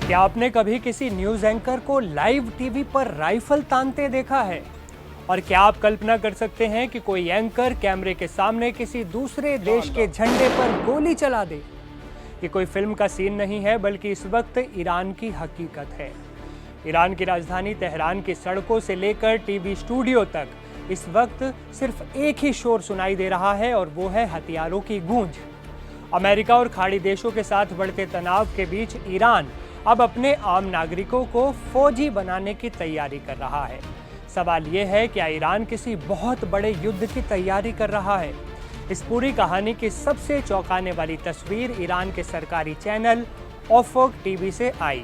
क्या आपने कभी किसी न्यूज एंकर को लाइव टीवी पर राइफल तानते देखा है? और क्या आप कल्पना कर सकते हैं कि कोई एंकर कैमरे के सामने किसी दूसरे देश के झंडे पर गोली चला दे? ये कोई फिल्म का सीन नहीं है, बल्कि इस वक्त ईरान की हकीकत है। ईरान की राजधानी तेहरान की सड़कों से लेकर टीवी स्टूडियो तक इस वक्त सिर्फ एक ही शोर सुनाई दे रहा है, और वो है हथियारों की गूंज। अमेरिका और खाड़ी देशों के साथ बढ़ते तनाव के बीच ईरान अब अपने आम नागरिकों को फौजी बनाने की तैयारी कर रहा है। सवाल ये है, क्या ईरान किसी बहुत बड़े युद्ध की तैयारी कर रहा है? इस पूरी कहानी की सबसे चौंकाने वाली तस्वीर ईरान के सरकारी चैनल ओफोक टीवी से आई।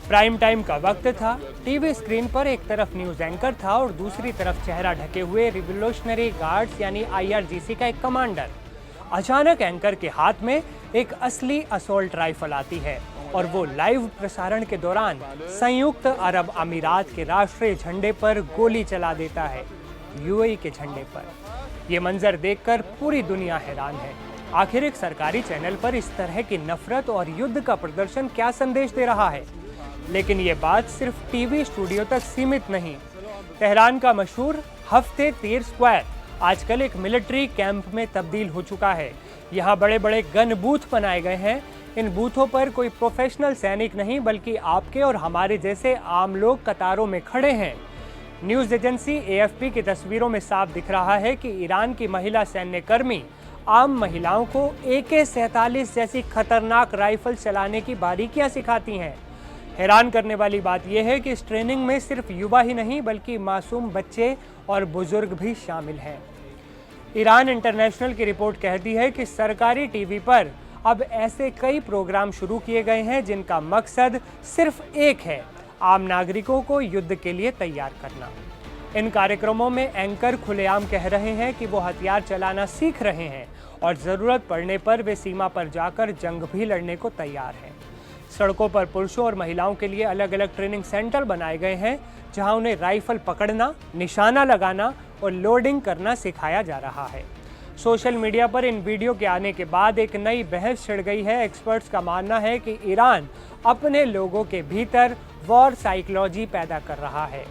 प्राइम टाइम का वक्त था। टीवी स्क्रीन पर एक तरफ न्यूज एंकर था और दूसरी तरफ चेहरा ढके हुए रिवोल्यूशनरी गार्ड्स यानी IRGC का एक कमांडर। अचानक एंकर के हाथ में एक असली असॉल्ट राइफल आती है और वो लाइव प्रसारण के दौरान संयुक्त अरब अमीरात के राष्ट्रीय झंडे पर गोली चला देता है, UAE के झंडे पर। ये मंजर देखकर पूरी दुनिया हैरान है। आखिर एक सरकारी चैनल पर इस तरह की नफरत और युद्ध का प्रदर्शन क्या संदेश दे रहा है? लेकिन ये बात सिर्फ टीवी स्टूडियो तक सीमित नहीं। तेहरान का मशहूर हफ्ते तीर स्क्वायर आजकल एक मिलिट्री कैंप में तब्दील हो चुका है। यहाँ बड़े बड़े गन बूथ बनाए गए हैं। इन बूथों पर कोई प्रोफेशनल सैनिक नहीं, बल्कि आपके और हमारे जैसे आम लोग कतारों में खड़े हैं। न्यूज़ एजेंसी AFP की तस्वीरों में साफ दिख रहा है कि ईरान की महिला सैन्यकर्मी आम महिलाओं को AK-47 जैसी खतरनाक राइफल चलाने की बारीकियां सिखाती हैं। हैरान करने वाली बात यह है कि इस ट्रेनिंग में सिर्फ युवा ही नहीं, बल्कि मासूम बच्चे और बुजुर्ग भी शामिल हैं। ईरान इंटरनेशनल की रिपोर्ट कहती है कि सरकारी टीवी पर अब ऐसे कई प्रोग्राम शुरू किए गए हैं जिनका मकसद सिर्फ एक है, आम नागरिकों को युद्ध के लिए तैयार करना। इन कार्यक्रमों में एंकर खुलेआम कह रहे हैं कि वो हथियार चलाना सीख रहे हैं और ज़रूरत पड़ने पर वे सीमा पर जाकर जंग भी लड़ने को तैयार हैं। सड़कों पर पुरुषों और महिलाओं के लिए अलग अलग ट्रेनिंग सेंटर बनाए गए हैं, जहां उन्हें राइफल पकड़ना, निशाना लगाना और लोडिंग करना सिखाया जा रहा है। सोशल मीडिया पर इन वीडियो के आने के बाद एक नई बहस छिड़ गई है। एक्सपर्ट्स का मानना है कि ईरान अपने लोगों के भीतर वॉर साइकोलॉजी पैदा कर रहा है।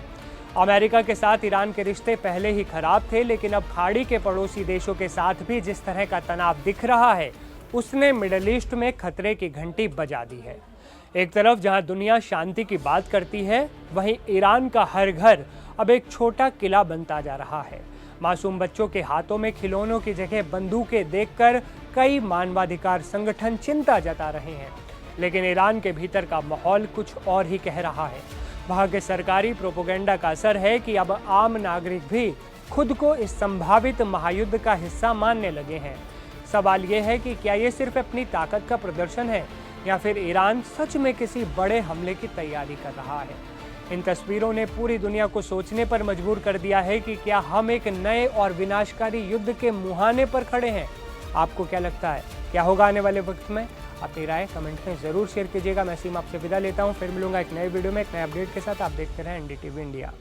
अमेरिका के साथ ईरान के रिश्ते पहले ही खराब थे, लेकिन अब खाड़ी के पड़ोसी देशों के साथ भी जिस तरह का तनाव दिख रहा है, उसने मिडल ईस्ट में खतरे की घंटी बजा दी है। एक तरफ जहां दुनिया शांति की बात करती है, वहीं ईरान का हर घर अब एक छोटा किला बनता जा रहा है। मासूम बच्चों के हाथों में खिलौनों की जगह बंदूकें देखकर कई मानवाधिकार संगठन चिंता जता रहे हैं। लेकिन ईरान के भीतर का माहौल कुछ और ही कह रहा है। वहाँ के सरकारी प्रोपेगेंडा का असर है कि अब आम नागरिक भी खुद को इस संभावित महायुद्ध का हिस्सा मानने लगे हैं। सवाल ये है कि क्या ये सिर्फ अपनी ताकत का प्रदर्शन है, या फिर ईरान सच में किसी बड़े हमले की तैयारी कर रहा है? इन तस्वीरों ने पूरी दुनिया को सोचने पर मजबूर कर दिया है कि क्या हम एक नए और विनाशकारी युद्ध के मुहाने पर खड़े हैं? आपको क्या लगता है, क्या होगा आने वाले वक्त में? अपनी राय कमेंट में ज़रूर शेयर कीजिएगा। मैं सीम आपसे विदा लेता हूँ, फिर मिलूंगा एक नए वीडियो में एक नए अपडेट के साथ। आप देखते रहें NDTV इंडिया।